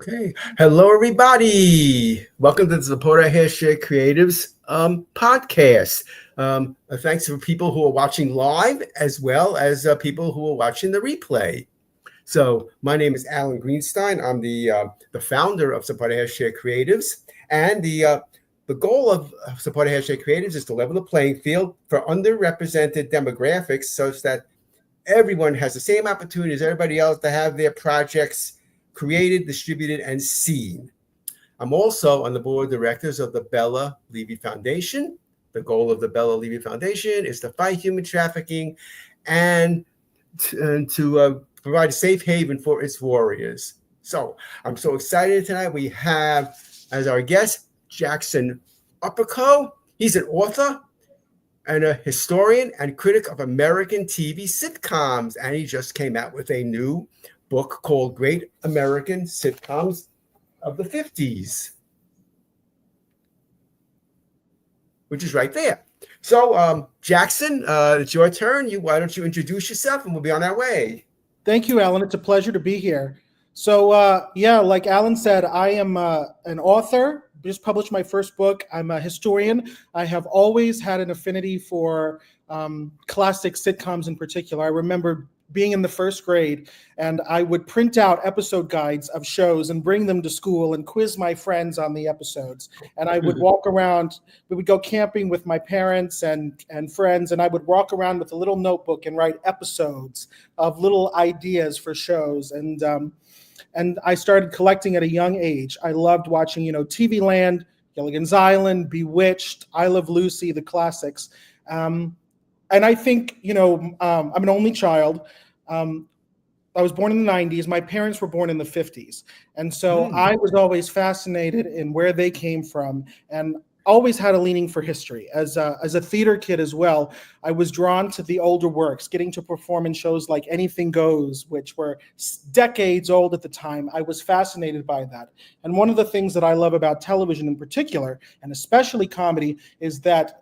Okay. Hello, everybody. Welcome to the Support Hashtag Creatives podcast. Thanks for people who are watching live as well as people who are watching the replay. So my name is Alan Greenstein. I'm the founder of Support Hashtag Creatives. And the goal of Support Hashtag Creatives is to level the playing field for underrepresented demographics such that everyone has the same opportunity as everybody else to have their projects created, distributed, and seen. I'm also on the board of directors of the Bella Levy Foundation. The goal of the Bella Levy Foundation is to fight human trafficking and to provide a safe haven for its warriors. So I'm so excited tonight. We have as our guest Jackson Upperco. He's an author and a historian and critic of American TV sitcoms, and he just came out with a new book called Great American Sitcoms of the 50s, which is right there. So, Jackson, it's your turn. Why don't you introduce yourself and we'll be on our way. Thank you, Alan. It's a pleasure to be here. So, like Alan said, I am an author. Just published my first book. I'm a historian. I have always had an affinity for classic sitcoms in particular. I remember being in the first grade, and I would print out episode guides of shows and bring them to school and quiz my friends on the episodes. And I would walk around, we would go camping with my parents and friends, and I would walk around with a little notebook and write episodes of little ideas for shows. And I started collecting at a young age. I loved watching, TV Land, Gilligan's Island, Bewitched, I Love Lucy, the classics. And I think, I'm an only child. I was born in the 90s. My parents were born in the 50s. And so I was always fascinated in where they came from and always had a leaning for history. As a theater kid as well, I was drawn to the older works, getting to perform in shows like Anything Goes, which were decades old at the time. I was fascinated by that. And one of the things that I love about television in particular, and especially comedy, is that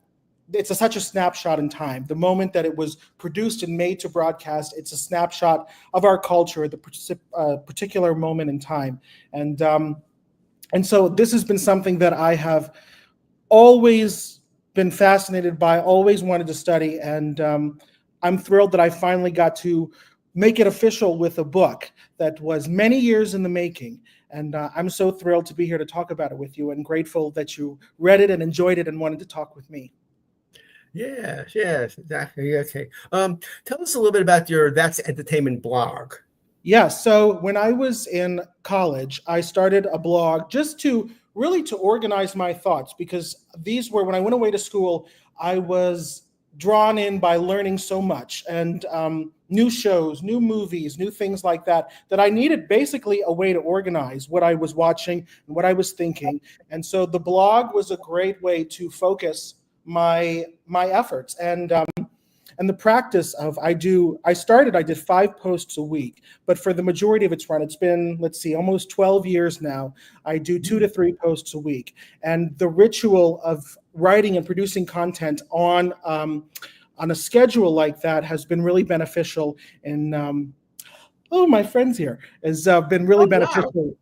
it's such a snapshot in time. The moment that it was produced and made to broadcast, it's a snapshot of our culture at the particular moment in time. And so this has been something that I have always been fascinated by, always wanted to study. And I'm thrilled that I finally got to make it official with a book that was many years in the making. And I'm so thrilled to be here to talk about it with you and grateful that you read it and enjoyed it and wanted to talk with me. Yes, exactly. Okay. Tell us a little bit about your That's Entertainment blog. Yeah, so when I was in college, I started a blog just to organize my thoughts, because these were, when I went away to school, I was drawn in by learning so much and new shows, new movies, new things like that I needed basically a way to organize what I was watching and what I was thinking. And so the blog was a great way to focus my efforts and the practice of I did 5 posts a week, but for the majority of its run, it's been, almost 12 years now. I do 2 to 3 posts a week, and the ritual of writing and producing content on a schedule like that has been really beneficial. And my friends here has been really beneficial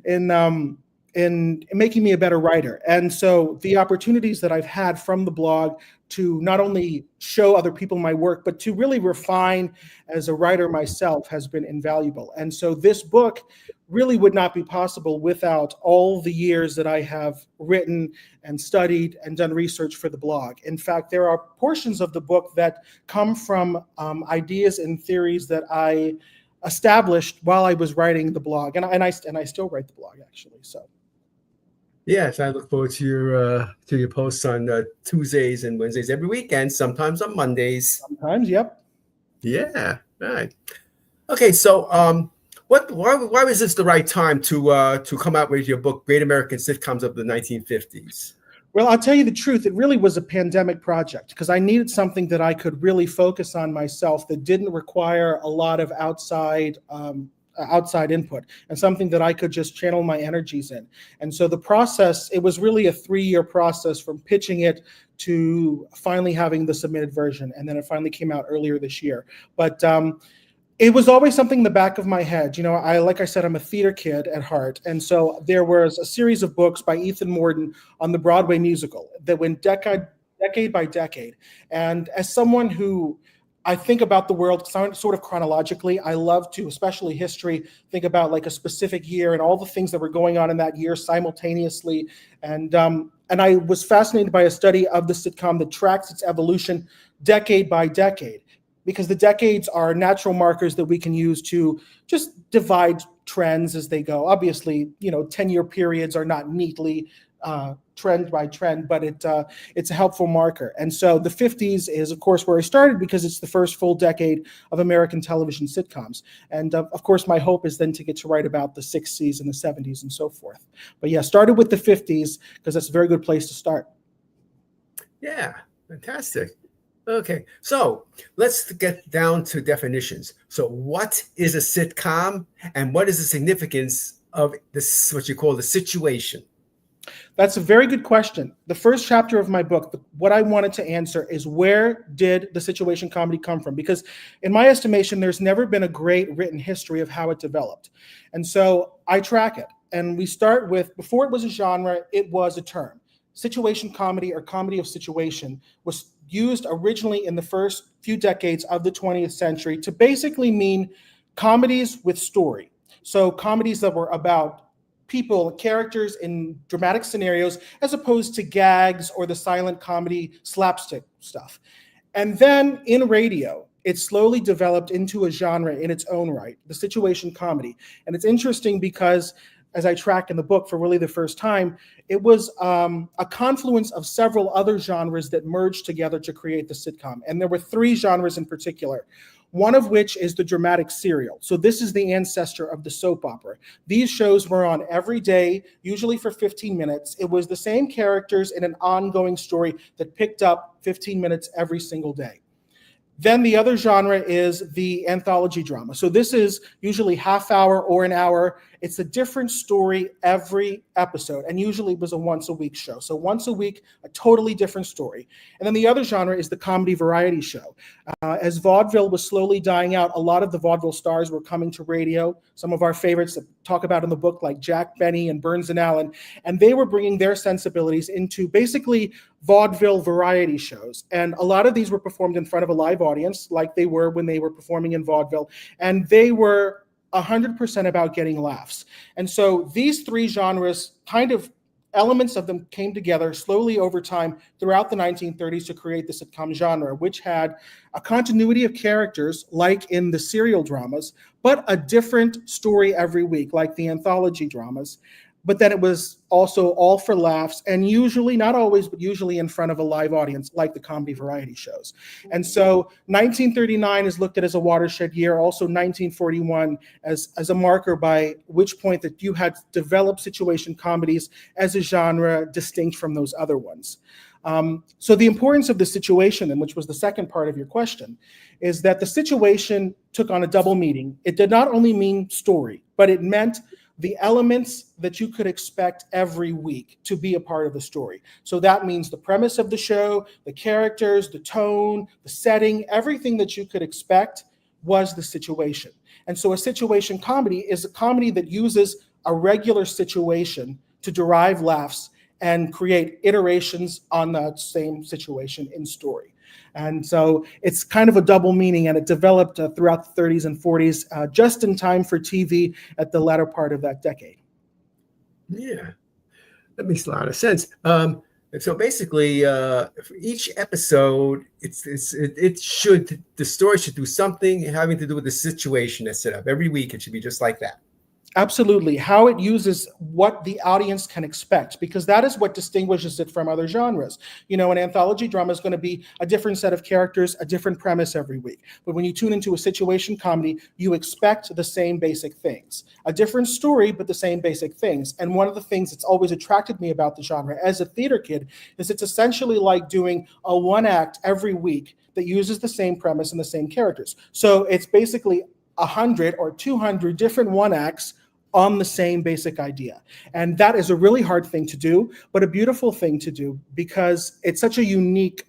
in making me a better writer. And so the opportunities that I've had from the blog to not only show other people my work, but to really refine as a writer myself has been invaluable. And so this book really would not be possible without all the years that I have written and studied and done research for the blog. In fact, there are portions of the book that come from ideas and theories that I established while I was writing the blog. And I still write the blog, actually, so. Yes, I look forward to your posts on Tuesdays and Wednesdays every weekend, sometimes on Mondays. Sometimes, yep. Yeah, right. Okay, so why was this the right time to come out with your book, Great American Sitcoms of the 1950s? Well, I'll tell you the truth. It really was a pandemic project because I needed something that I could really focus on myself that didn't require a lot of outside input, and something that I could just channel my energies in. And so the process, it was really a 3-year process from pitching it to finally having the submitted version. And then it finally came out earlier this year. But It was always something in the back of my head. Like I said, I'm a theater kid at heart. And so there was a series of books by Ethan Mordden on the Broadway musical that went decade by decade. And as someone who I think about the world sort of chronologically, I love to, especially history, think about like a specific year and all the things that were going on in that year simultaneously. And I was fascinated by a study of the sitcom that tracks its evolution decade by decade, because the decades are natural markers that we can use to just divide trends as they go. Obviously, 10-year periods are not neatly trend by trend, but it's a helpful marker. And so the 50s is, of course, where I started, because it's the first full decade of American television sitcoms. And of course, my hope is then to get to write about the 60s and the 70s and so forth. But yeah, started with the 50s because that's a very good place to start. Yeah, fantastic. Okay, so let's get down to definitions. So what is a sitcom, and what is the significance of this, what you call the situation? That's a very good question. The first chapter of my book, what I wanted to answer is, where did the situation comedy come from? Because in my estimation, there's never been a great written history of how it developed. And so I track it. And we start with, before it was a genre, it was a term. Situation comedy, or comedy of situation, was used originally in the first few decades of the 20th century to basically mean comedies with story. So comedies that were about people, characters in dramatic scenarios, as opposed to gags or the silent comedy slapstick stuff. And then in radio, it slowly developed into a genre in its own right, the situation comedy. And it's interesting because, as I track in the book for really the first time, it was a confluence of several other genres that merged together to create the sitcom. And there were three genres in particular, one of which is the dramatic serial. So this is the ancestor of the soap opera. These shows were on every day, usually for 15 minutes. It was the same characters in an ongoing story that picked up 15 minutes every single day. Then the other genre is the anthology drama. So this is usually half hour or an hour. It's a different story every episode, and usually it was a once a week show. So once a week, a totally different story. And then the other genre is the comedy variety show. As vaudeville was slowly dying out, a lot of the vaudeville stars were coming to radio. Some of our favorites that talk about in the book, like Jack Benny and Burns and Allen, and they were bringing their sensibilities into basically vaudeville variety shows. And a lot of these were performed in front of a live audience, like they were when they were performing in vaudeville. And they were 100% about getting laughs. And so these three genres, kind of elements of them, came together slowly over time throughout the 1930s to create the sitcom genre, which had a continuity of characters like in the serial dramas, but a different story every week, like the anthology dramas. But then it was also all for laughs, and usually, not always, but usually in front of a live audience, like the comedy variety shows. And so 1939 is looked at as a watershed year, also 1941 as a marker by which point that you had developed situation comedies as a genre distinct from those other ones. So the importance of the situation, and which was the second part of your question, is that the situation took on a double meaning. It did not only mean story, but it meant the elements that you could expect every week to be a part of the story. So that means the premise of the show, the characters, the tone, the setting, everything that you could expect was the situation. And so a situation comedy is a comedy that uses a regular situation to derive laughs and create iterations on that same situation in story. And so it's kind of a double meaning, and it developed throughout the 30s and 40s, just in time for TV at the latter part of that decade. Yeah, that makes a lot of sense. And so basically, for each episode, the story should do something having to do with the situation that's set up. Every week, it should be just like that. Absolutely. How it uses what the audience can expect, because that is what distinguishes it from other genres. An anthology drama is going to be a different set of characters, a different premise every week. But when you tune into a situation comedy, you expect the same basic things. A different story, but the same basic things. And one of the things that's always attracted me about the genre as a theater kid is it's essentially like doing a one act every week that uses the same premise and the same characters. So it's basically 100 or 200 different one acts on the same basic idea. And that is a really hard thing to do, but a beautiful thing to do, because it's such a unique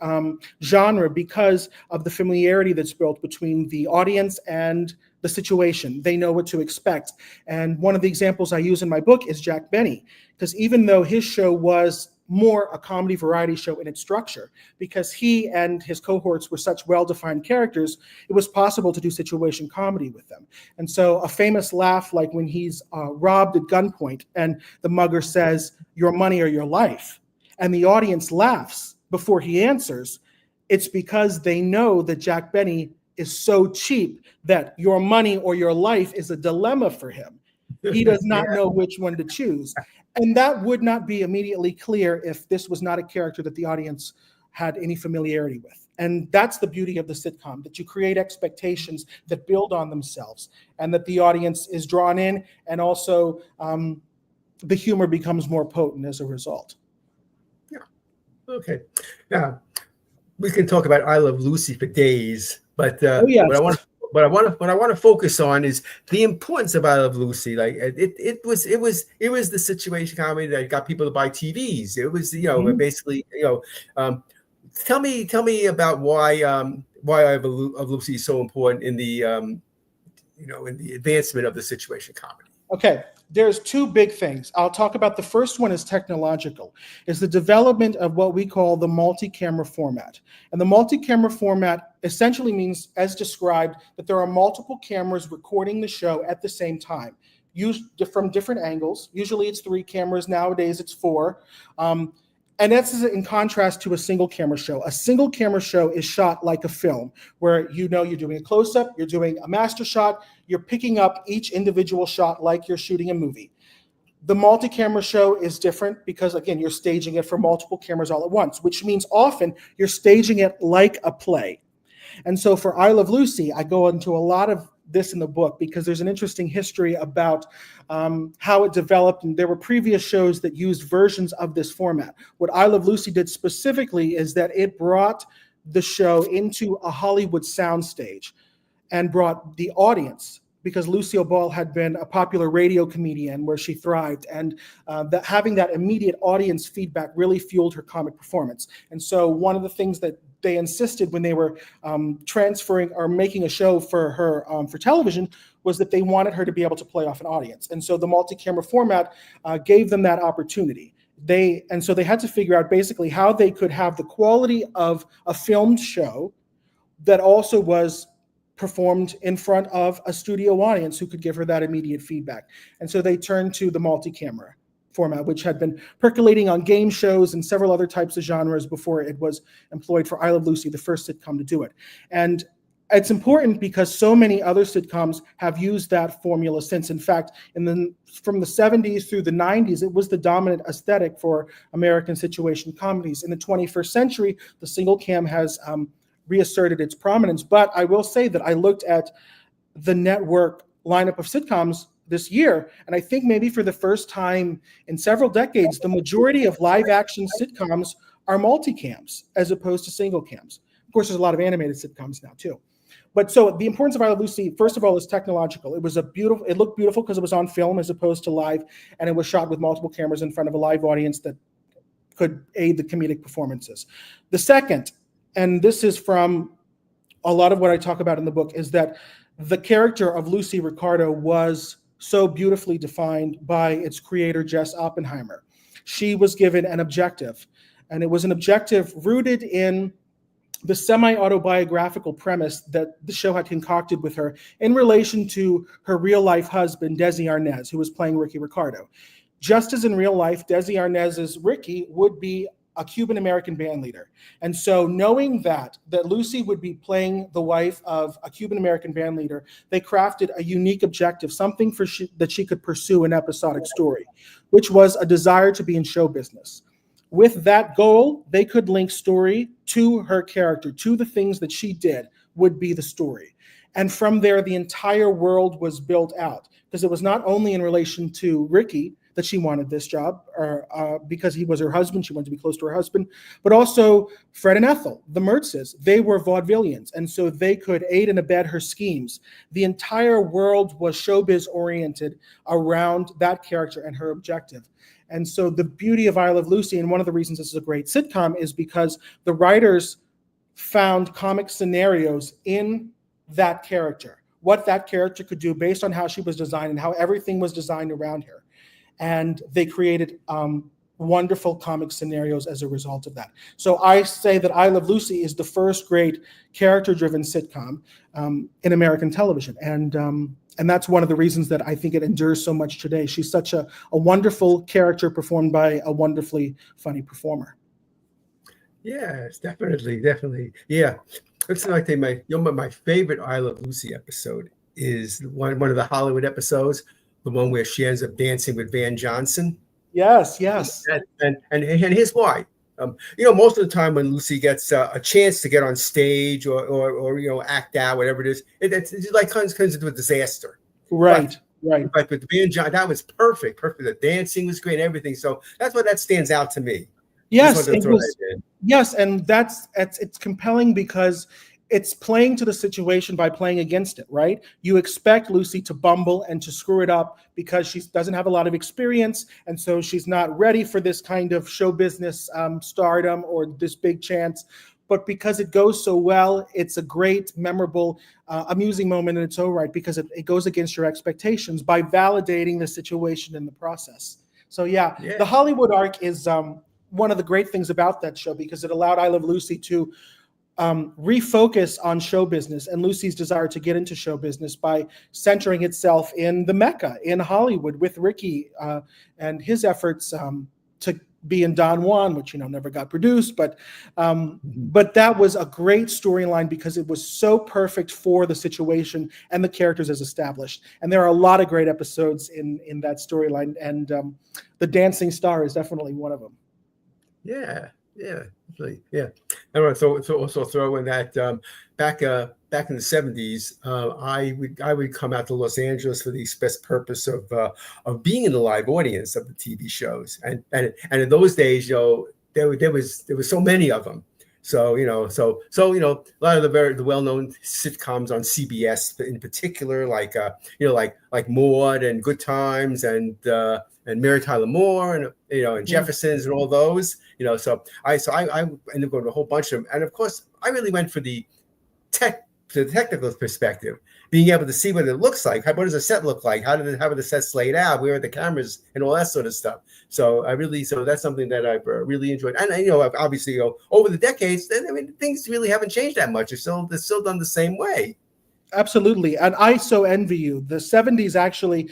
genre because of the familiarity that's built between the audience and the situation. They know what to expect. And one of the examples I use in my book is Jack Benny, because even though his show was more a comedy variety show in its structure, because he and his cohorts were such well-defined characters, it was possible to do situation comedy with them. And so a famous laugh, like when he's robbed at gunpoint and the mugger says, "Your money or your life," and the audience laughs before he answers, it's because they know that Jack Benny is so cheap that your money or your life is a dilemma for him. He does not know which one to choose. And that would not be immediately clear if this was not a character that the audience had any familiarity with. And that's the beauty of the sitcom, that you create expectations that build on themselves and that the audience is drawn in, and also the humor becomes more potent as a result. Yeah. Okay. Yeah. We can talk about I Love Lucy for days, but what I want to focus on is the importance of I Love Lucy. Like it was the situation comedy that got people to buy TVs. It was, basically, tell me about why I Love Lucy is so important in the in the advancement of the situation comedy. Okay, there's two big things. I'll talk about the first one is technological, is the development of what we call the multi-camera format. And the multi-camera format essentially means, as described, that there are multiple cameras recording the show at the same time, used from different angles. Usually it's 3 cameras, nowadays it's 4. And that's in contrast to a single camera show. A single camera show is shot like a film, where you're doing a close-up, you're doing a master shot, you're picking up each individual shot like you're shooting a movie. The multi-camera show is different because, again, you're staging it for multiple cameras all at once, which means often you're staging it like a play. And so for I Love Lucy, I go into a lot of this in the book because there's an interesting history about how it developed, and there were previous shows that used versions of this format. What I Love Lucy did specifically is that it brought the show into a Hollywood soundstage and brought the audience, because Lucille Ball had been a popular radio comedian where she thrived, and having that immediate audience feedback really fueled her comic performance. And so one of the things that they insisted when they were transferring or making a show for her for television was that they wanted her to be able to play off an audience. And so the multi-camera format gave them that opportunity. And so they had to figure out basically how they could have the quality of a filmed show that also was performed in front of a studio audience who could give her that immediate feedback. And so they turned to the multi-camera format, which had been percolating on game shows and several other types of genres before it was employed for I Love Lucy, the first sitcom to do it. And it's important because so many other sitcoms have used that formula since. In fact, from the 70s through the 90s, it was the dominant aesthetic for American situation comedies. In the 21st century, the single cam has reasserted its prominence. But I will say that I looked at the network lineup of sitcoms this year, and I think maybe for the first time in several decades, the majority of live action sitcoms are multicams as opposed to single cams. Of course, there's a lot of animated sitcoms now too. But so the importance of I Love Lucy, first of all, is technological. It looked beautiful because it was on film as opposed to live, and it was shot with multiple cameras in front of a live audience that could aid the comedic performances. The second, and this is from a lot of what I talk about in the book, is that the character of Lucy Ricardo was so beautifully defined by its creator, Jess Oppenheimer. She was given an objective, and it was an objective rooted in the semi-autobiographical premise that the show had concocted with her in relation to her real-life husband, Desi Arnaz, who was playing Ricky Ricardo. Just as in real life, Desi Arnaz's Ricky would be a Cuban-American band leader. And so knowing that Lucy would be playing the wife of a Cuban-American band leader, they crafted a unique objective, something that she could pursue an episodic story, which was a desire to be in show business. With that goal, they could link story to her character, to the things that she did would be the story. And from there, the entire world was built out, because it was not only in relation to Ricky that she wanted this job, or because he was her husband, she wanted to be close to her husband, but also Fred and Ethel, the Mertzes. They were vaudevillians, and so they could aid and abet her schemes. The entire world was showbiz oriented around that character and her objective. And so the beauty of I Love Lucy, and one of the reasons this is a great sitcom, is because the writers found comic scenarios in that character, what that character could do based on how she was designed and how everything was designed around her. And they created wonderful comic scenarios as a result of that. So I say that I Love Lucy is the first great character-driven sitcom in American television. And that's one of the reasons that I think it endures so much today. She's such a wonderful character performed by a wonderfully funny performer. Yes, definitely. Yeah. Looks like my favorite I Love Lucy episode is one of the Hollywood episodes, the one where she ends up dancing with Van Johnson. Yes. And here's why. Most of the time when Lucy gets a chance to get on stage or act out, whatever it is, it's like turns into a disaster. Right. But with Van Johnson, that was perfect. The dancing was great, everything. So that's what that stands out to me. Yes, yes, and it's compelling because it's playing to the situation by playing against it, right? You expect Lucy to bumble and to screw it up because she doesn't have a lot of experience, and so she's not ready for this kind of show business stardom or this big chance. But because it goes so well, it's a great, memorable, amusing moment in its own right because it goes against your expectations by validating the situation in the process. So yeah. The Hollywood arc is one of the great things about that show because it allowed I Love Lucy to refocus on show business and Lucy's desire to get into show business by centering itself in the Mecca, in Hollywood, with Ricky and his efforts to be in Don Juan, which never got produced, but that was a great storyline because it was so perfect for the situation and the characters as established. And there are a lot of great episodes in that storyline, and the Dancing Star is definitely one of them. Yeah. I want to also throw in that back in the 70s, I would come out to Los Angeles for the express purpose of being in the live audience of the TV shows, and in those days, there was so many of them. So a lot of the well-known sitcoms on CBS in particular, like Maude and Good Times and Mary Tyler Moore and Jeffersons and all those, so I ended up going to a whole bunch of them. And of course, I really went for the technical perspective, being able to see what it looks like. What does a set look like? How are the sets laid out? Where are the cameras and all that sort of stuff? So that's something that I've really enjoyed. And obviously, over the decades, things really haven't changed that much. They're still done the same way. Absolutely. And I so envy you. The 70s actually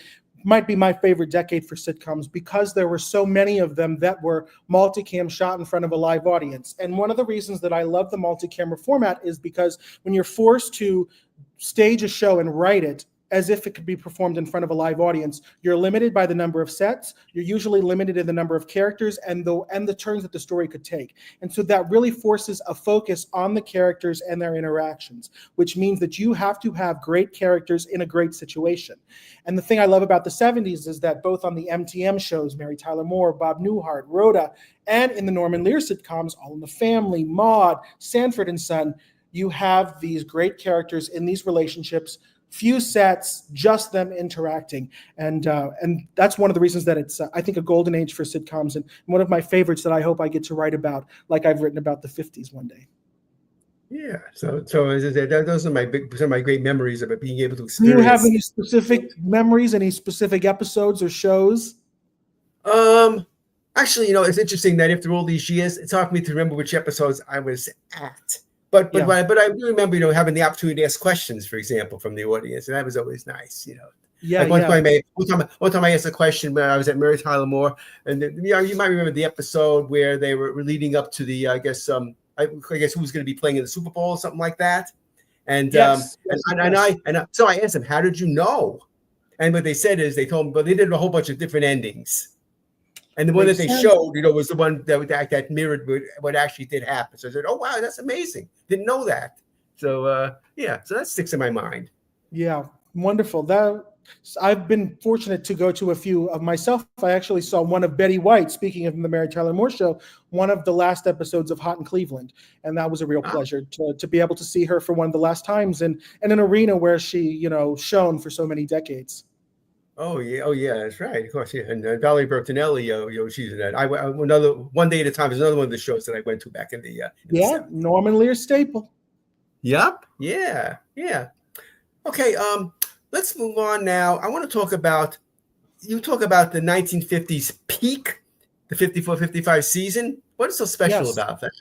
might be my favorite decade for sitcoms because there were so many of them that were multicam shot in front of a live audience. And one of the reasons that I love the multi-camera format is because when you're forced to stage a show and write it as if it could be performed in front of a live audience, you're limited by the number of sets. You're usually limited in the number of characters and the turns that the story could take. And so that really forces a focus on the characters and their interactions, which means that you have to have great characters in a great situation. And the thing I love about the 70s is that both on the MTM shows, Mary Tyler Moore, Bob Newhart, Rhoda, and in the Norman Lear sitcoms, All in the Family, Maude, Sanford and Son, you have these great characters in these relationships, few sets, just them interacting. And that's one of the reasons that it's, I think, a golden age for sitcoms, and one of my favorites that I hope I get to write about, like I've written about the 50s one day. Yeah. So as I said, those are some of my great memories of it, being able to experience. Do you have any specific memories, any specific episodes or shows? Actually, it's interesting that after all these years, it's hard for me to remember which episodes I was at. But I do remember, having the opportunity to ask questions, for example, from the audience, and that was always nice, Yeah. Like one time I asked a question when I was at Mary Tyler Moore, and you might remember the episode where they were leading up to the, I guess who was going to be playing in the Super Bowl or something like that, and yes. So I asked them, how did you know? And what they said is they told me, but they did a whole bunch of different endings. And the one that they showed, was the one that mirrored what actually did happen. So I said, "Oh wow, that's amazing! Didn't know that." So so that sticks in my mind. Yeah, wonderful. I've been fortunate to go to a few of myself. I actually saw one of Betty White, speaking of the Mary Tyler Moore Show, one of the last episodes of Hot in Cleveland, and that was a real pleasure to be able to see her for one of the last times in an arena where she shone for so many decades. Oh yeah, that's right. Of course, yeah. And Valerie Bertinelli, she's in that. One Day at a Time is another one of the shows that I went to back in the. Norman Lear staple. Yep. Yeah. Okay, let's move on now. I want to talk about the 1950s peak, the 54-55 season. What is so special Yes. about that?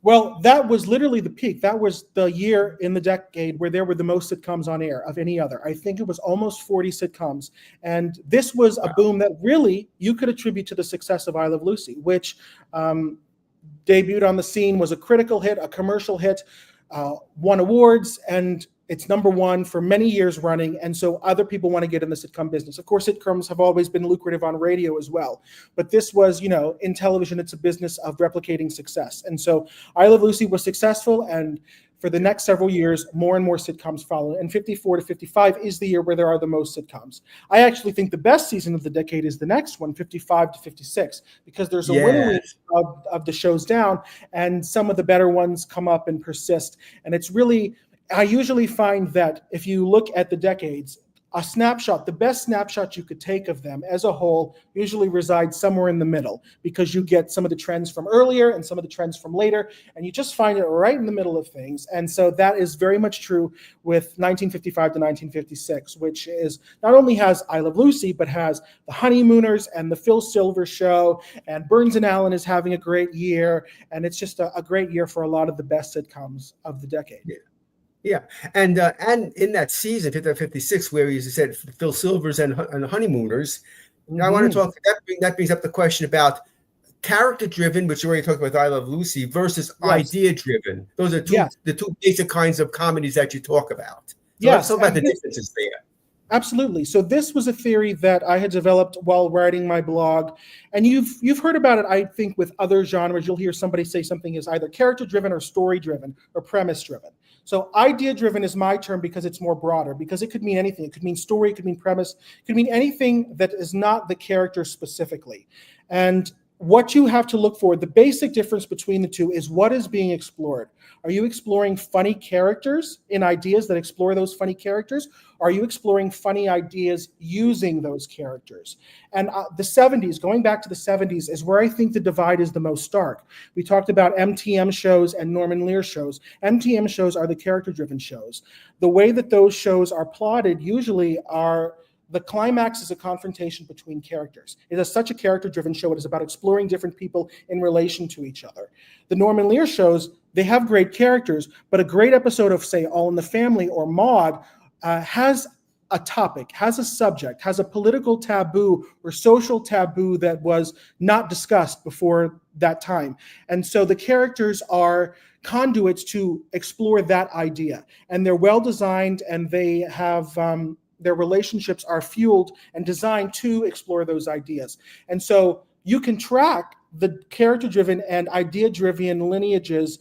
Well, that was literally the peak. That was the year in the decade where there were the most sitcoms on air of any other. I think it was almost 40 sitcoms. And this was a boom that really you could attribute to the success of I Love Lucy, which debuted on the scene, was a critical hit, a commercial hit, won awards, and it's number one for many years running. And so other people want to get in the sitcom business. Of course, sitcoms have always been lucrative on radio as well. But this was, in television, it's a business of replicating success. And so I Love Lucy was successful. And for the next several years, more and more sitcoms followed. And 54 to 55 is the year where there are the most sitcoms. I actually think the best season of the decade is the next one, 55 to 56, because there's a winter of the shows down, and some of the better ones come up and persist. And it's really, I usually find that if you look at the decades, a snapshot, the best snapshot you could take of them as a whole usually resides somewhere in the middle, because you get some of the trends from earlier and some of the trends from later, and you just find it right in the middle of things. And so that is very much true with 1955 to 1956, which is not only has I Love Lucy, but has The Honeymooners and The Phil Silver Show, and Burns and Allen is having a great year, and it's just a great year for a lot of the best sitcoms of the decade. Yeah, and in that season, 56, where you said Phil Silvers and the Honeymooners, I want to talk. That brings up the question about character-driven, which you already talked about, I Love Lucy, versus idea-driven. Those are the two basic kinds of comedies that you talk about. So let's talk about the differences there. Absolutely. So this was a theory that I had developed while writing my blog, and you've heard about it, I think, with other genres. You'll hear somebody say something is either character-driven or story-driven or premise-driven. So idea-driven is my term because it's more broader, because it could mean anything. It could mean story, it could mean premise, it could mean anything that is not the character specifically. And what you have to look for, the basic difference between the two is what is being explored. Are you exploring funny characters in ideas that explore those funny characters? Are you exploring funny ideas using those characters? And the 70s, going back to the 70s, is where I think the divide is the most stark. We talked about MTM shows and Norman Lear shows. MTM shows are the character-driven shows. The way that those shows are plotted usually are the climax is a confrontation between characters. It is such a character-driven show. It is about exploring different people in relation to each other. The Norman Lear shows, they have great characters, but a great episode of, say, All in the Family or Maude has a topic, has a subject, has a political taboo or social taboo that was not discussed before that time. And so the characters are conduits to explore that idea. And they're well-designed, and they have... their relationships are fueled and designed to explore those ideas. And so you can track the character-driven and idea-driven lineages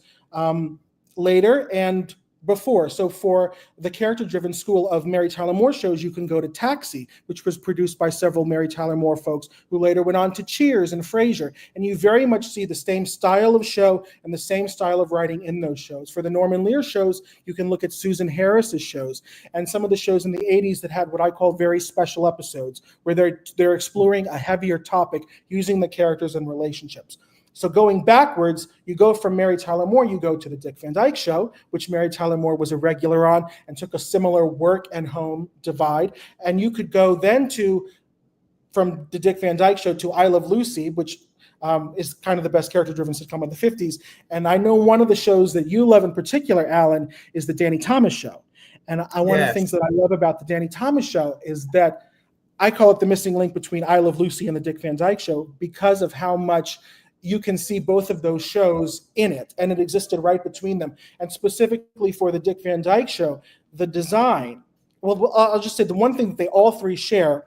later and before. So for the character-driven school of Mary Tyler Moore shows, you can go to Taxi, which was produced by several Mary Tyler Moore folks who later went on to Cheers and Frasier. And you very much see the same style of show and the same style of writing in those shows. For the Norman Lear shows, you can look at Susan Harris's shows and some of the shows in the 80s that had what I call very special episodes, where they're exploring a heavier topic using the characters and relationships. So going backwards, you go from Mary Tyler Moore, you go to the Dick Van Dyke Show, which Mary Tyler Moore was a regular on and took a similar work and home divide. And you could go then from the Dick Van Dyke Show to I Love Lucy, which is kind of the best character-driven sitcom of the 50s. And I know one of the shows that you love in particular, Alan, is the Danny Thomas Show. And one of the things that I love about the Danny Thomas Show is that I call it the missing link between I Love Lucy and the Dick Van Dyke Show, because of how much you can see both of those shows in it, and it existed right between them. And specifically for the Dick Van Dyke Show, the design, well, I'll just say the one thing that they all three share,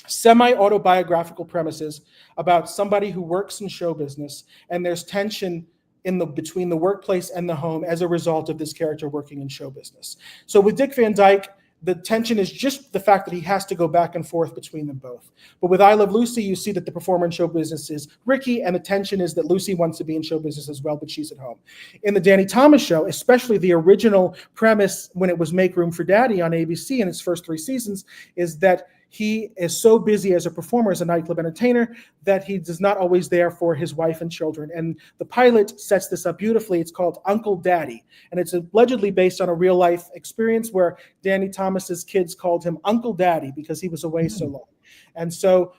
semi-autobiographical premises about somebody who works in show business, and there's tension between the workplace and the home as a result of this character working in show business. So with Dick Van Dyke, the tension is just the fact that he has to go back and forth between them both. But with I Love Lucy, you see that the performer in show business is Ricky, and the tension is that Lucy wants to be in show business as well, but she's at home. In the Danny Thomas Show, especially the original premise when it was Make Room for Daddy on ABC in its first 3 seasons, is that he is so busy as a performer, as a nightclub entertainer, that he is not always there for his wife and children. And the pilot sets this up beautifully. It's called Uncle Daddy, and it's allegedly based on a real life experience where Danny Thomas's kids called him Uncle Daddy because he was away so long. And so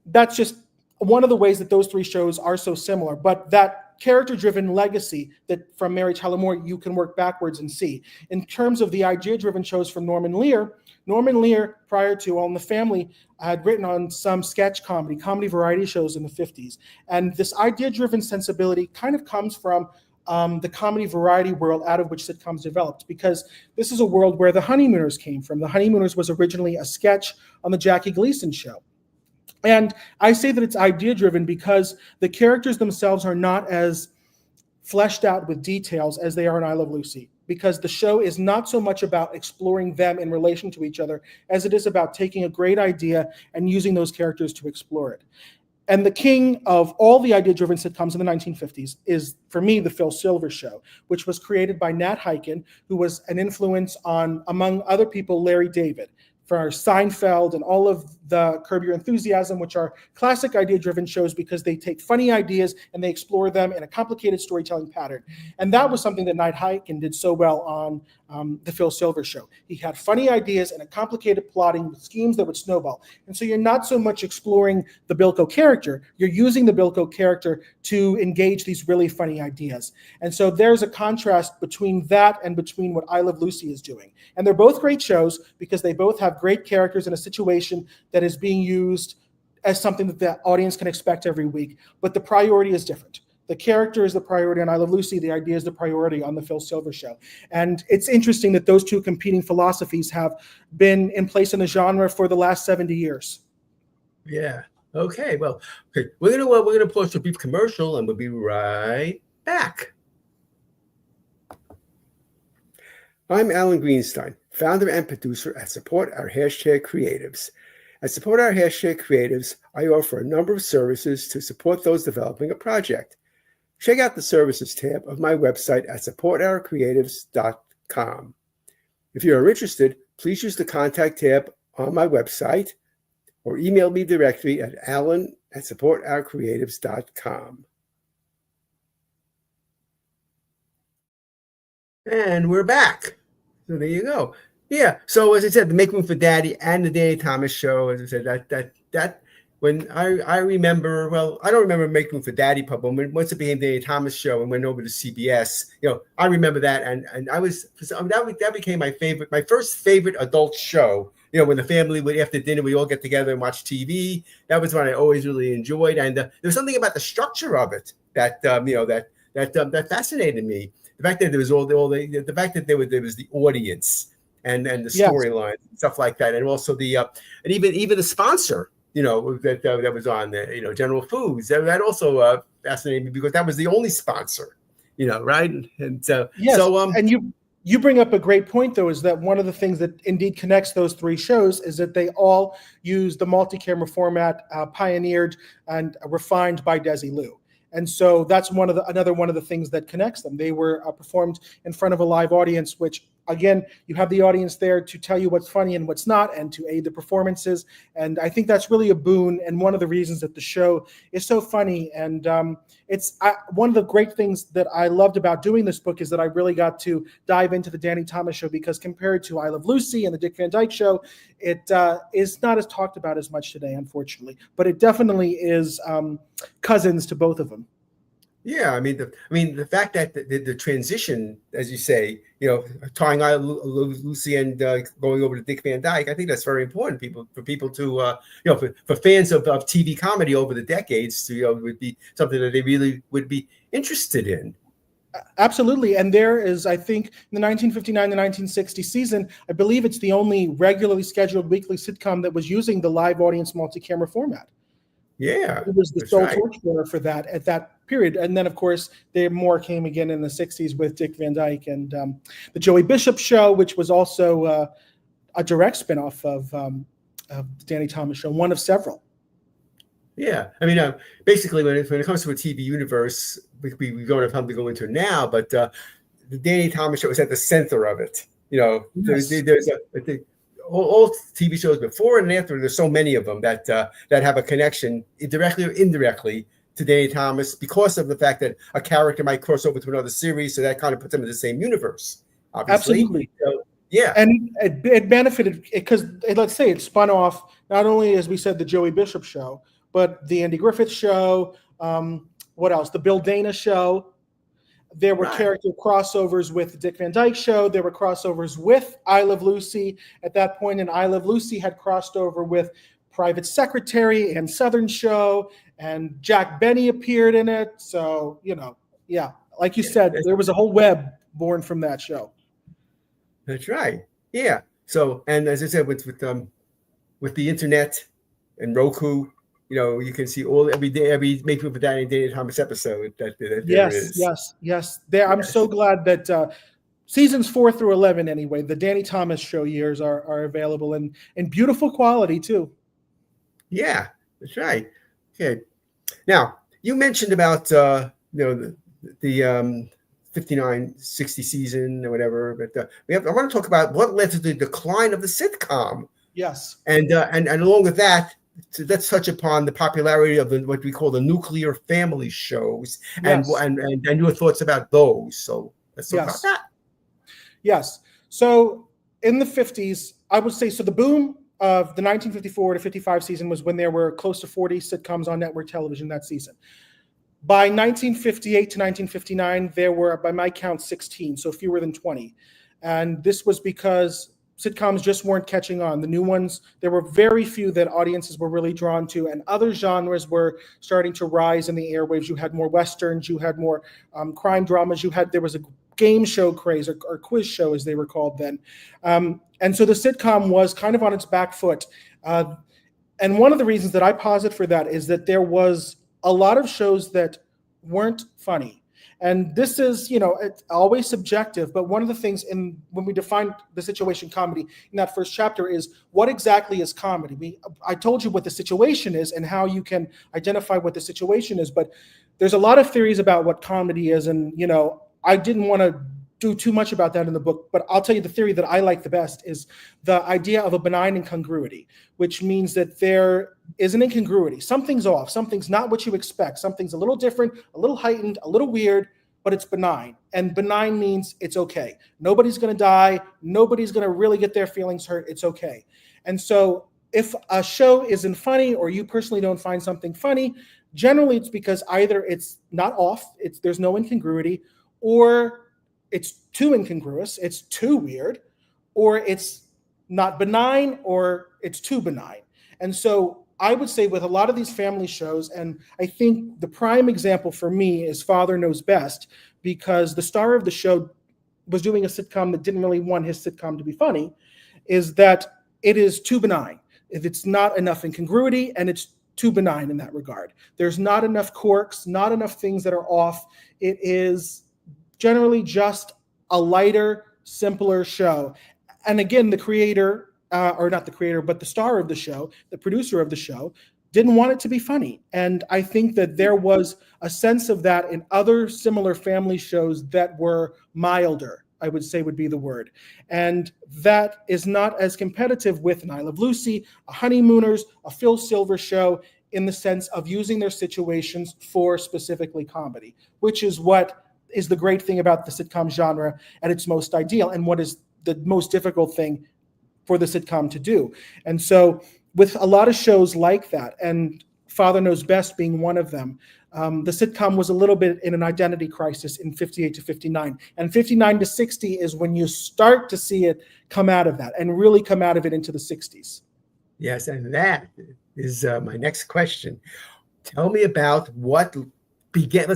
that's just one of the ways that those three shows are so similar, but that character-driven legacy that from Mary Tyler Moore you can work backwards and see. In terms of the idea-driven shows from Norman Lear, prior to All in the Family, had written on some sketch comedy variety shows in the 50s. And this idea-driven sensibility kind of comes from the comedy variety world out of which sitcoms developed, because this is a world where The Honeymooners came from. The Honeymooners was originally a sketch on the Jackie Gleason show. And I say that it's idea-driven because the characters themselves are not as fleshed out with details as they are in I Love Lucy, because the show is not so much about exploring them in relation to each other as it is about taking a great idea and using those characters to explore it. And the king of all the idea-driven sitcoms in the 1950s is, for me, The Phil Silver Show, which was created by Nat Hiken, who was an influence on, among other people, Larry David, for Seinfeld and all of the Curb Your Enthusiasm, which are classic idea-driven shows because they take funny ideas and they explore them in a complicated storytelling pattern. And that was something that Nat Hiken did so well on The Phil Silver Show. He had funny ideas and a complicated plotting with schemes that would snowball. And so you're not so much exploring the Bilko character, you're using the Bilko character to engage these really funny ideas. And so there's a contrast between that and between what I Love Lucy is doing. And they're both great shows because they both have great characters in a situation that is being used as something that the audience can expect every week. But the priority is different. The character is the priority on I Love Lucy. The idea is the priority on The Phil Silver Show. And it's interesting that those two competing philosophies have been in place in the genre for the last 70 years. Yeah. Okay. Well, okay. We're gonna pause a brief commercial, and we'll be right back. I'm Alan Greenstein, founder and producer at Support Our Hashtag Creatives. At Support Our Hashtag Creatives, I offer a number of services to support those developing a project. Check out the services tab of my website at supportourcreatives.com. If you are interested, please use the contact tab on my website or email me directly at alan@supportourcreatives.com. And we're back. So there you go. Yeah. So as I said, the Make Room for Daddy and the Danny Thomas Show, as I said, that when I remember, well, I don't remember Make Room for Daddy Pub, but once it became Danny Thomas Show and went over to CBS, I remember that, and that became my first favorite adult show. When the family would, after dinner, we all get together and watch TV. That was what I always really enjoyed, and there was something about the structure of it that that fascinated me. The fact that there was the fact that there was the audience and the storyline, stuff like that, and also the and even the sponsor, that was on there, General Foods. That also fascinated me because that was the only sponsor, right? And so yes, and you bring up a great point, though, is that one of the things that indeed connects those three shows is that they all use the multi-camera format pioneered and refined by Desilu. And so that's another one of the things that connects them. They were performed in front of a live audience, which, again, you have the audience there to tell you what's funny and what's not, and to aid the performances. And I think that's really a boon, and one of the reasons that the show is so funny. And it's one of the great things that I loved about doing this book is that I really got to dive into the Danny Thomas Show, because compared to I Love Lucy and the Dick Van Dyke Show, it is not as talked about as much today, unfortunately. But it definitely is cousins to both of them. Yeah, the fact that the transition, as you say, tying I Love Lucy and going over to Dick Van Dyke, I think that's very important. For people to, for fans of TV comedy over the decades, to would be something that they really would be interested in. Absolutely, and there is, I think, in the 1959 to 1960 season, I believe it's the only regularly scheduled weekly sitcom that was using the live audience multi-camera format. Yeah, it was the sole torch for that at that period. And then, of course, more came again in the 60s with Dick Van Dyke and the Joey Bishop Show, which was also a direct spinoff of the Danny Thomas Show, one of several. Yeah, basically, when it comes to a TV universe, we don't have time to go into it now, but the Danny Thomas Show is at the center of it. Yes. There's all TV shows before and after. There's so many of them that have a connection, directly or indirectly, to Danny Thomas because of the fact that a character might cross over to another series, so that kind of puts them in the same universe. Obviously. Absolutely. So, yeah. And it benefited because, let's say, it spun off not only, as we said, the Joey Bishop show, but the Andy Griffith show. What else? The Bill Dana show. There were character crossovers with the Dick Van Dyke Show. There were crossovers with I Love Lucy at that point, and I Love Lucy had crossed over with Private Secretary and Southern Show, and Jack Benny appeared in it. So, like you said, there was a whole web born from that show. That's right. Yeah. So, and as I said, with the internet and Roku, you can see every making of a Danny Thomas episode that there is. Yes. I'm so glad that seasons 4 through 11, anyway, the Danny Thomas show years are available in beautiful quality too. Yeah, that's right. Okay. Now, you mentioned about the 59-60 season or whatever, but I want to talk about what led to the decline of the sitcom. Yes. And along with that, let's touch upon the popularity of what we call the nuclear family shows, and your thoughts about those. So let's talk about that. Yes. So in the 50s, I would say, so the boom of the 1954 to 55 season was when there were close to 40 sitcoms on network television that season. By 1958 to 1959, there were, by my count, 16, so fewer than 20. And this was because sitcoms just weren't catching on. The new ones, there were very few that audiences were really drawn to, and other genres were starting to rise in the airwaves. You had more westerns, you had more crime dramas, there was a game show craze, or quiz show as they were called then. And so the sitcom was kind of on its back foot. And one of the reasons that I posit for that is that there was a lot of shows that weren't funny. And this is, it's always subjective, but one of the things when we define the situation comedy in that first chapter is what exactly is comedy? I told you what the situation is and how you can identify what the situation is, but there's a lot of theories about what comedy is. And, I didn't want to do too much about that in the book, but I'll tell you the theory that I like the best is the idea of a benign incongruity, which means that there is an incongruity. Something's off. Something's not what you expect. Something's a little different, a little heightened, a little weird, but it's benign. And benign means it's okay. Nobody's going to die. Nobody's going to really get their feelings hurt. It's okay. And so if a show isn't funny, or you personally don't find something funny, generally it's because either it's not off, there's no incongruity, or it's too incongruous, it's too weird, or it's not benign, or it's too benign. And so I would say with a lot of these family shows, and I think the prime example for me is Father Knows Best, because the star of the show was doing a sitcom that didn't really want his sitcom to be funny, is that it is too benign. If it's not enough incongruity, and it's too benign in that regard. There's not enough quirks, not enough things that are off. It is generally just a lighter, simpler show. And again, the creator, or not the creator, but the star of the show, the producer of the show, didn't want it to be funny. And I think that there was a sense of that in other similar family shows that were milder, I would say would be the word. And that is not as competitive with an I Love Lucy, a Honeymooners, a Phil Silver show, in the sense of using their situations for specifically comedy, which is what is the great thing about the sitcom genre at its most ideal, and what is the most difficult thing for the sitcom to do. And so with a lot of shows like that, and Father Knows Best being one of them, the sitcom was a little bit in an identity crisis in 58 to 59. And 59 to 60 is when you start to see it come out of that, and really come out of it into the 60s. Yes, and that is my next question. Tell me about what began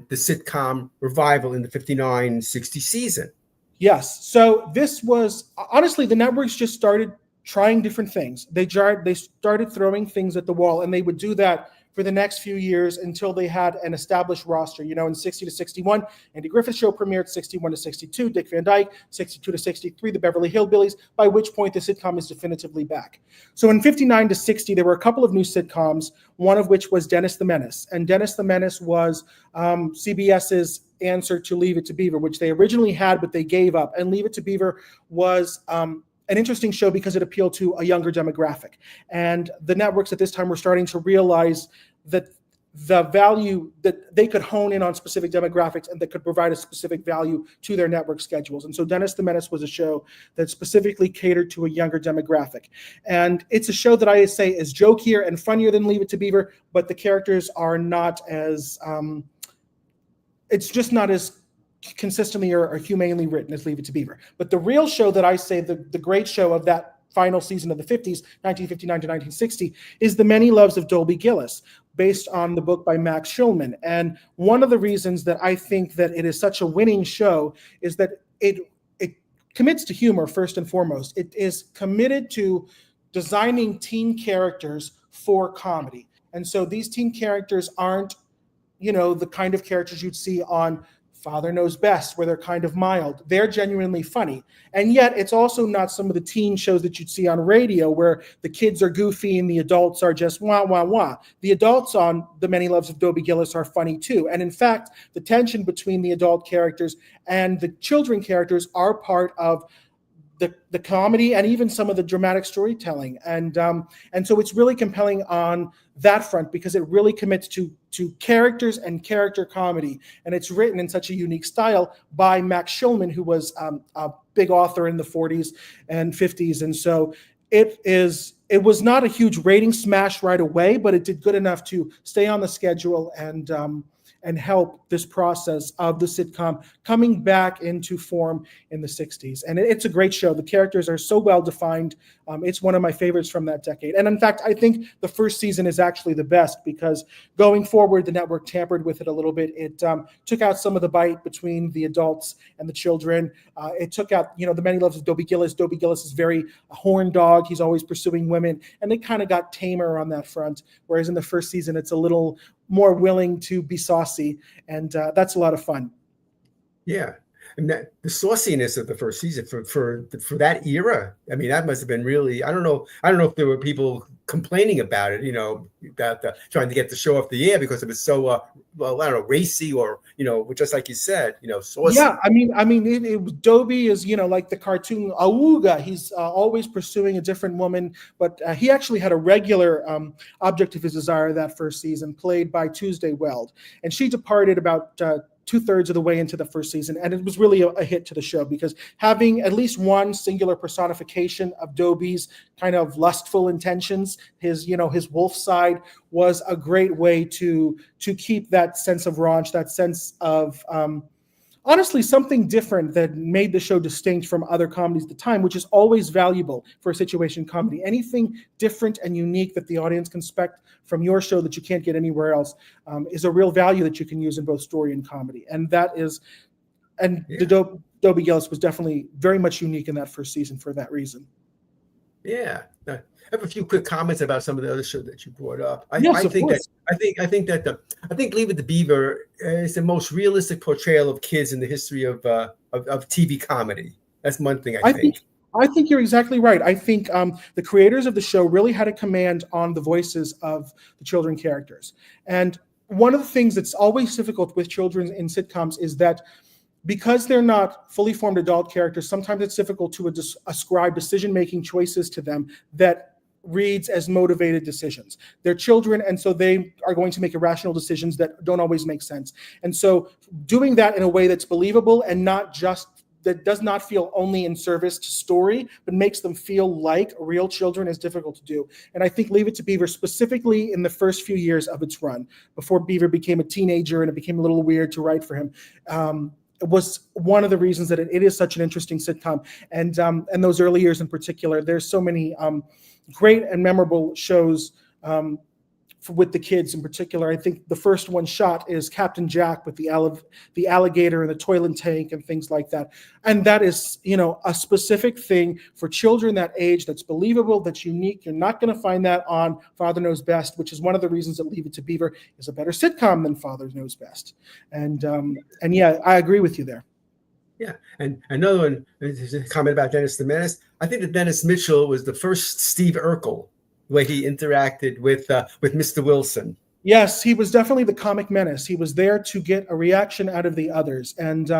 the sitcom revival in the 59-60 season. Yes. So this was, honestly, the networks just started trying different things. They started throwing things at the wall, and they would do that for the next few years until they had an established roster. In 60 to 61, Andy Griffith Show premiered, 61 to 62, Dick Van Dyke, 62 to 63, The Beverly Hillbillies, by which point the sitcom is definitively back. So in 59 to 60, there were a couple of new sitcoms, one of which was Dennis the Menace. And Dennis the Menace was CBS's answer to Leave It to Beaver, which they originally had, but they gave up. And Leave It to Beaver was an interesting show because it appealed to a younger demographic. And the networks at this time were starting to realize that the value that they could hone in on specific demographics and that could provide a specific value to their network schedules. And so Dennis the Menace was a show that specifically catered to a younger demographic. And it's a show that I say is jokier and funnier than Leave It to Beaver, but the characters are not as, it's just not as consistently or humanely written as Leave It to Beaver. But the real show that I say, the great show of that final season of the 50s, 1959 to 1960, is The Many Loves of Dobie Gillis, based on the book by Max Schulman. And one of the reasons that I think that it is such a winning show is that it commits to humor first and foremost. It is committed to designing teen characters for comedy. And so these teen characters aren't, the kind of characters you'd see on Father Knows Best, where they're kind of mild. They're genuinely funny. And yet it's also not some of the teen shows that you'd see on radio where the kids are goofy and the adults are just wah, wah, wah. The adults on The Many Loves of Dobie Gillis are funny too. And in fact, the tension between the adult characters and the children characters are part of the comedy and even some of the dramatic storytelling. And so it's really compelling on that front because it really commits to characters and character comedy. And it's written in such a unique style by Max Schulman, who was a big author in the 40s and 50s. And so it was not a huge rating smash right away, but it did good enough to stay on the schedule and help this process of the sitcom coming back into form in the 60s. And it's a great show. The characters are so well defined. It's one of my favorites from that decade. And in fact, I think the first season is actually the best because going forward, the network tampered with it a little bit. It took out some of the bite between the adults and the children. It took out, The Many Loves of Dobie Gillis. Dobie Gillis is very a horn dog. He's always pursuing women. And they kind of got tamer on that front. Whereas in the first season, it's a little more willing to be saucy, and that's a lot of fun. Yeah, and that the sauciness of the first season for that era, I mean, that must have been really. I don't know if there were people complaining about it, about trying to get the show off the air because it was so racy or just like you said, saucy. Yeah, I mean, Dobie is like the cartoon Awooga. He's always pursuing a different woman, but he actually had a regular object of his desire that first season, played by Tuesday Weld, and she departed about 2/3 of the way into the first season, and it was really a hit to the show because having at least one singular personification of Dobie's kind of lustful intentions, his wolf side, was a great way to keep that sense of raunch, that sense of honestly something different that made the show distinct from other comedies at the time, which is always valuable for a situation comedy. Anything different and unique that the audience can expect from your show that you can't get anywhere else is a real value that you can use in both story and comedy. And the Dobie Gillis was definitely very much unique in that first season for that reason. Yeah. I have a few quick comments about some of the other shows that you brought up. I think Leave It to Beaver is the most realistic portrayal of kids in the history of TV comedy. That's one thing I think. I think you're exactly right. I think the creators of the show really had a command on the voices of the children characters. And one of the things that's always difficult with children in sitcoms is that because they're not fully formed adult characters, sometimes it's difficult to ascribe decision-making choices to them that reads as motivated decisions. They're children, and so they are going to make irrational decisions that don't always make sense. And so doing that in a way that's believable and that does not feel only in service to story, but makes them feel like real children is difficult to do. And I think Leave It to Beaver, specifically in the first few years of its run, before Beaver became a teenager and it became a little weird to write for him, it was one of the reasons that it is such an interesting sitcom. And those early years in particular, there's so many great and memorable shows with the kids in particular. I think the first one shot is Captain Jack with the alligator and the toilet tank and things like that. And that is, a specific thing for children that age that's believable, that's unique. You're not going to find that on Father Knows Best, which is one of the reasons that Leave It to Beaver is a better sitcom than Father Knows Best. And yeah, I agree with you there. Yeah, and another one is a comment about Dennis the Menace. I think that Dennis Mitchell was the first Steve Urkel, the way he interacted with Mr. Wilson. Yes, he was definitely the comic menace. He was there to get a reaction out of the others, and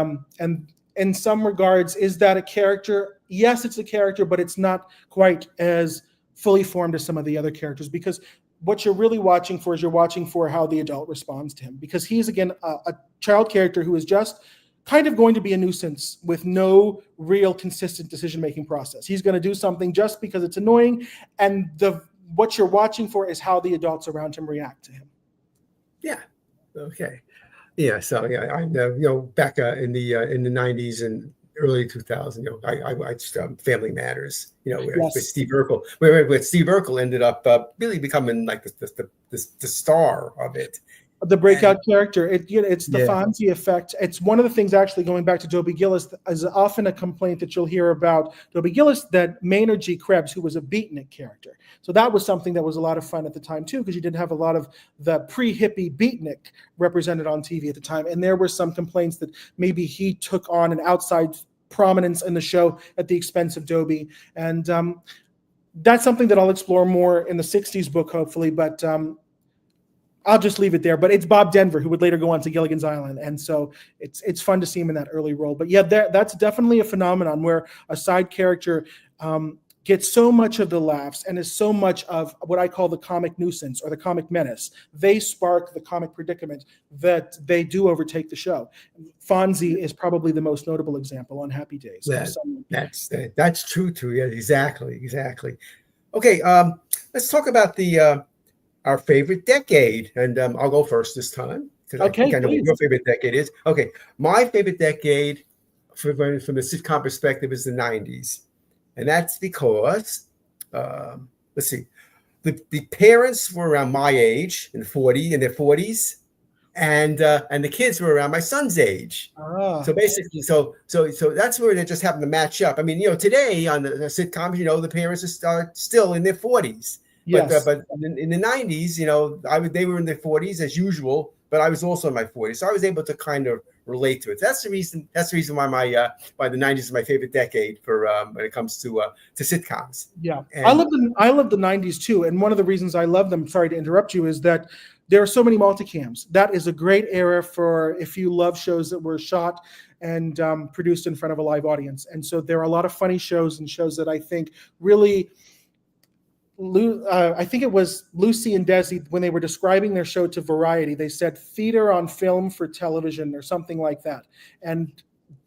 in some regards, is that a character yes, it's a character, but it's not quite as fully formed as some of the other characters, because what you're really watching for is you're watching for how the adult responds to him, because he's, again, a child character who is just kind of going to be a nuisance with no real consistent decision-making process. He's going to do something just because it's annoying, and what you're watching for is how the adults around him react to him. Yeah. Okay. Yeah. So yeah, I know. Back in the '90s and early 2000, I watched Family Matters. With Steve Urkel, where Steve Urkel ended up really becoming like the star of it. The breakout character. It's the Fonzie effect. It's one of the things, actually, going back to Dobie Gillis, is often a complaint that you'll hear about Dobie Gillis, that Maynard G. Krebs, who was a beatnik character. So that was something that was a lot of fun at the time, too, because you didn't have a lot of the pre-hippie beatnik represented on TV at the time. And there were some complaints that maybe he took on an outside prominence in the show at the expense of Dobie. And that's something that I'll explore more in the 60s book, hopefully. But I'll just leave it there. But it's Bob Denver, who would later go on to Gilligan's Island. And so it's fun to see him in that early role. But yeah, that's definitely a phenomenon where a side character gets so much of the laughs and is so much of what I call the comic nuisance or the comic menace. They spark the comic predicament that they do overtake the show. Fonzie is probably the most notable example on Happy Days. That's true too. Yeah, exactly. Okay, let's talk about our favorite decade, and I'll go first this time because I think I know what your favorite decade is. Okay, my favorite decade from the sitcom perspective is the '90s. And that's because, let's see, the parents were around my age in their 40s, and the kids were around my son's age. So basically, so that's where they just happen to match up. I mean, today on the sitcoms, the parents are still in their 40s. Yes. But in the '90s, they were in their 40s as usual, but I was also in my 40s, so I was able to kind of relate to it. That's the reason why why the '90s is my favorite decade for when it comes to sitcoms. Yeah, and I love the '90s too, and one of the reasons I love them, sorry to interrupt you, is that there are so many multicams. That is a great era for if you love shows that were shot and produced in front of a live audience. And so there are a lot of funny shows and shows that I think really. I think it was Lucy and Desi, when they were describing their show to Variety, they said theater on film for television or something like that. And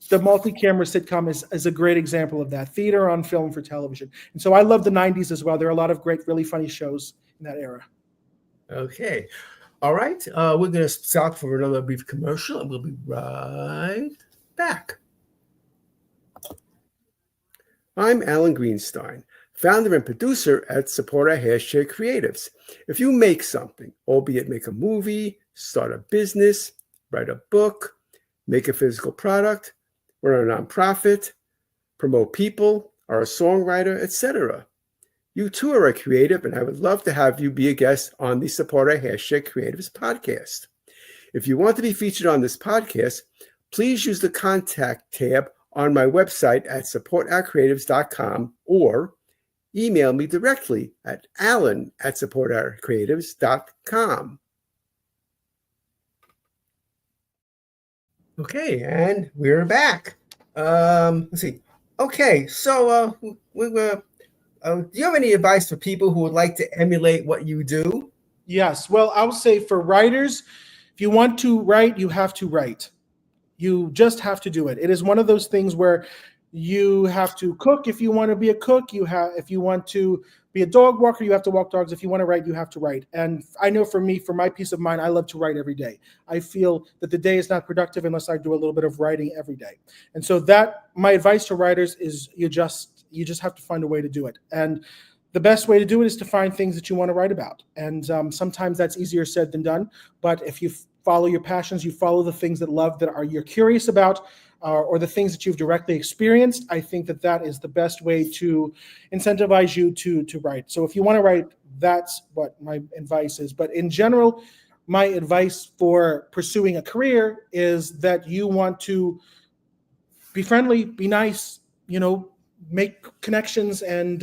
the multi-camera sitcom is a great example of that, theater on film for television. And so I love the '90s as well. There are a lot of great, really funny shows in that era. Okay. All right. We're going to stop for another brief commercial, and we'll be right back. I'm Alan Greenstein, founder and producer at Support Our Hashtag Creatives. If you make something, albeit make a movie, start a business, write a book, make a physical product, run a nonprofit, promote people, are a songwriter, etc., you too are a creative, and I would love to have you be a guest on the Support Our Hashtag Creatives podcast. If you want to be featured on this podcast, please use the contact tab on my website at supportourcreatives.com or email me directly at alan@supportourcreatives.com. Okay, and we're back. Let's see. Okay, so do you have any advice for people who would like to emulate what you do? Yes. Well, I would say for writers, if you want to write, you have to write. You just have to do it. It is one of those things where you have to cook if you want to be a cook. If you want to be a dog walker, you have to walk dogs. If you want to write, you have to write. And I know for me, for my peace of mind, I love to write every day. I feel that the day is not productive unless I do a little bit of writing every day. And so my advice to writers is you just have to find a way to do it. And the best way to do it is to find things that you want to write about. And sometimes that's easier said than done. But if you follow your passions, you follow the things you're curious about, or the things that you've directly experienced, I think that is the best way to incentivize you to write. So if you want to write, that's what my advice is. But in general, my advice for pursuing a career is that you want to be friendly, be nice, make connections, and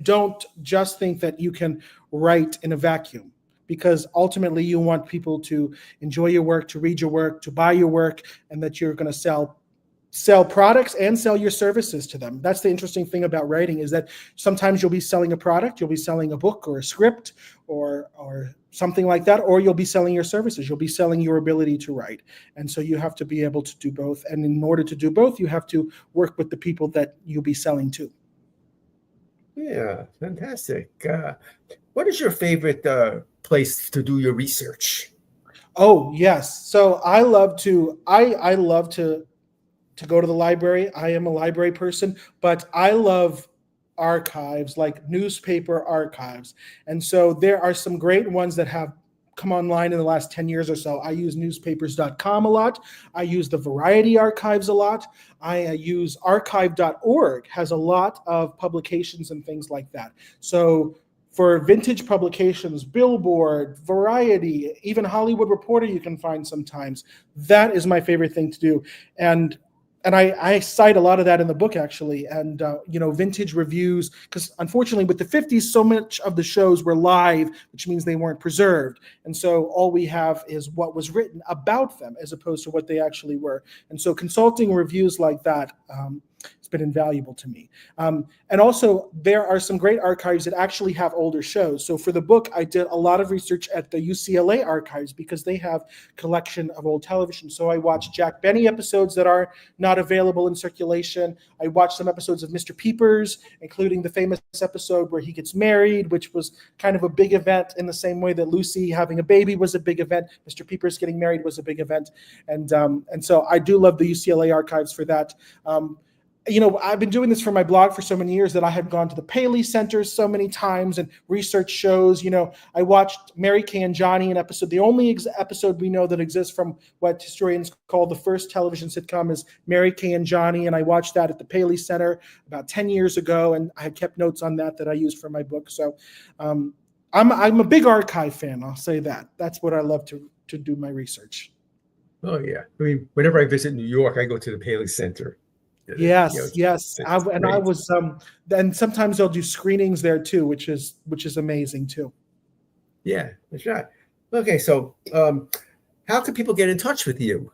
don't just think that you can write in a vacuum. Because ultimately you want people to enjoy your work, to read your work, to buy your work, and that you're going to sell sell products and sell your services to them. That's the interesting thing about writing, is that sometimes you'll be selling a product, you'll be selling a book or a script or something like that, or you'll be selling your services. You'll be selling your ability to write. And so you have to be able to do both. And in order to do both, you have to work with the people that you'll be selling to. Yeah, fantastic. What is your favorite place to do your research? Oh, yes. So I love to go to the library. I am a library person, but I love archives, like newspaper archives. And so there are some great ones that have come online in the last 10 years or so. I use newspapers.com a lot. I use the Variety archives a lot. I use archive.org, has a lot of publications and things like that. So for vintage publications, Billboard, Variety, even Hollywood Reporter you can find sometimes. That is my favorite thing to do. And I cite a lot of that in the book, actually, and vintage reviews, because unfortunately with the 50s, so much of the shows were live, which means they weren't preserved. And so all we have is what was written about them as opposed to what they actually were. And so consulting reviews like that, it's been invaluable to me. And also, there are some great archives that actually have older shows. So for the book, I did a lot of research at the UCLA archives because they have a collection of old television. So I watched Jack Benny episodes that are not available in circulation. I watched some episodes of Mr. Peepers, including the famous episode where he gets married, which was kind of a big event in the same way that Lucy having a baby was a big event. Mr. Peepers getting married was a big event. And so I do love the UCLA archives for that. I've been doing this for my blog for so many years that I have gone to the Paley Center so many times and research shows. I watched Mary Kay and Johnny, an episode. The only episode we know that exists from what historians call the first television sitcom is Mary Kay and Johnny, and I watched that at the Paley Center about 10 years ago, and I had kept notes on that I used for my book. So I'm a big archive fan, I'll say that. That's what I love to do my research. Oh, yeah. I mean, whenever I visit New York, I go to the Paley Center. Yes. And sometimes they'll do screenings there too, which is amazing too. Yeah, that's right. Okay, so how can people get in touch with you?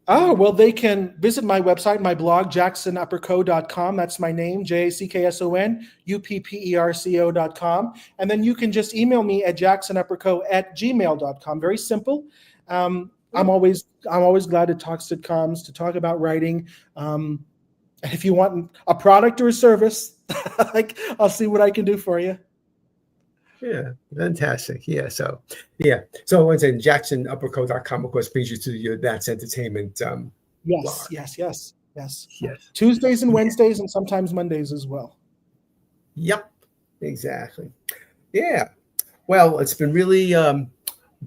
Oh, well, they can visit my website, my blog, jacksonupperco.com. That's my name, JacksonUpperco.com. And then you can just email me at jacksonupperco@gmail.com. Very simple. I'm always glad to talk sitcoms, to talk about writing. And if you want a product or a service, I'll see what I can do for you. Yeah, fantastic. Yeah, so once again, JacksonUpperco.com, of course, brings you to your That's Entertainment. Yes. Tuesdays and Wednesdays, and sometimes Mondays as well. Yep, exactly. Yeah. Well, it's been really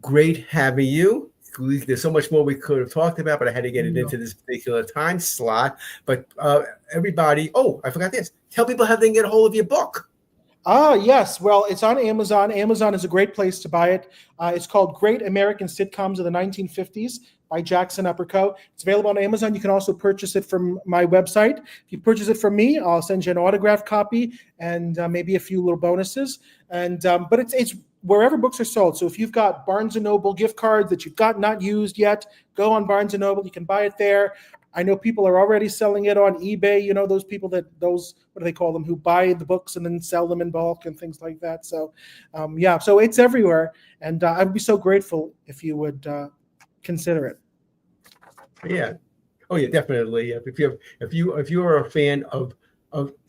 great having you. There's so much more we could have talked about, but I had to get it into this particular time slot. But everybody, I forgot this. Tell people how they can get a hold of your book. Yes. Well, it's on Amazon. Amazon is a great place to buy it. It's called Great American Sitcoms of the 1950s by Jackson Upperco. It's available on Amazon. You can also purchase it from my website. If you purchase it from me, I'll send you an autographed copy and maybe a few little bonuses. And but it's wherever books are sold. So if you've got Barnes & Noble gift cards that you've got not used yet, go on Barnes & Noble. You can buy it there. I know people are already selling it on eBay. Those people what do they call them, who buy the books and then sell them in bulk and things like that. So, so it's everywhere. And I'd be so grateful if you would consider it. Yeah. Oh, yeah, definitely. If you're a fan of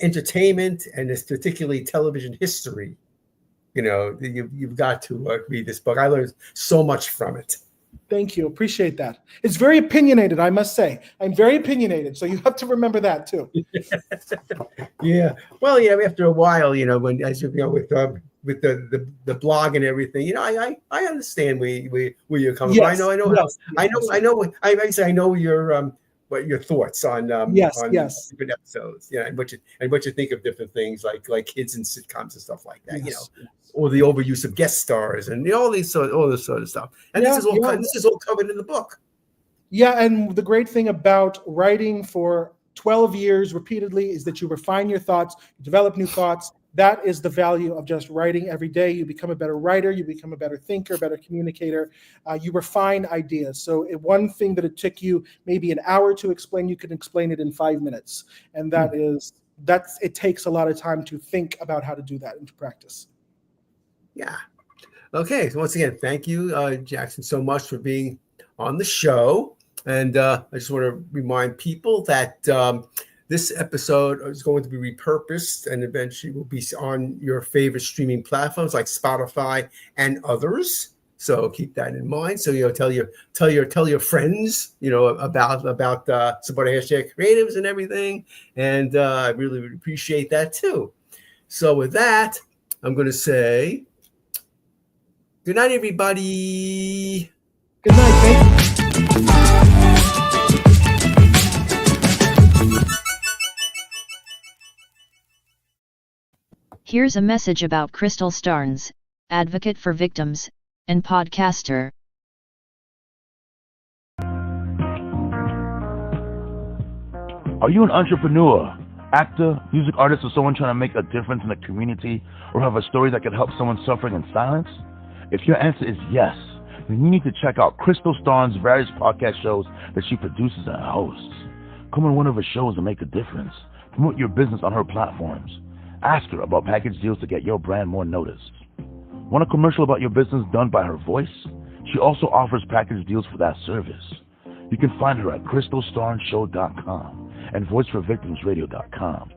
entertainment and it's particularly television history, you've got to read this book. I learned so much from it. Thank you. Appreciate that. It's very opinionated, I must say. I'm very opinionated, so you have to remember that too. Yeah. Well, after a while, when with the blog and everything, I understand where you're coming from. I know your what your thoughts on different episodes, and what you think of different things like kids and sitcoms and stuff like that, or the overuse of guest stars and all this sort of stuff. And this is all covered in the book. Yeah, and the great thing about writing for 12 years repeatedly is that you refine your thoughts, you develop new thoughts, that is the value of just writing every day. You become a better writer, you become a better thinker, better communicator, you refine ideas. So one thing that it took you maybe an hour to explain, you can explain it in 5 minutes. And it takes a lot of time to think about how to do that into practice. Yeah. Okay. So once again, thank you, Jackson, so much for being on the show. And I just want to remind people that this episode is going to be repurposed and eventually will be on your favorite streaming platforms like Spotify and others. So keep that in mind. So tell your friends about support hashtag creatives and everything. And I really would appreciate that too. So with that, I'm going to say good night, everybody. Good night. Thank you. Here's a message about Crystal Starnes, advocate for victims, and podcaster. Are you an entrepreneur, actor, music artist, or someone trying to make a difference in the community, or have a story that could help someone suffering in silence? If your answer is yes, then you need to check out Crystal Starnes' various podcast shows that she produces and hosts. Come on one of her shows and make a difference. Promote your business on her platforms. Ask her about package deals to get your brand more noticed. Want a commercial about your business done by her voice? She also offers package deals for that service. You can find her at crystalstarnshow.com and voiceforvictimsradio.com.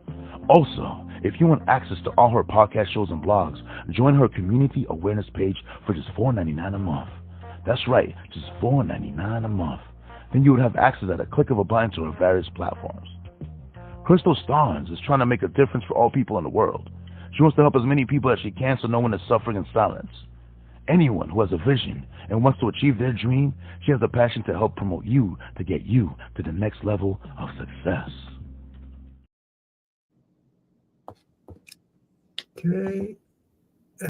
Also, if you want access to all her podcast shows and blogs, join her community awareness page for just $4.99 a month. That's right, just $4.99 a month. Then you would have access at a click of a button to her various platforms. Crystal Starnes is trying to make a difference for all people in the world. She wants to help as many people as she can so no one is suffering in silence. Anyone who has a vision and wants to achieve their dream, she has the passion to help promote you to get you to the next level of success. Okay.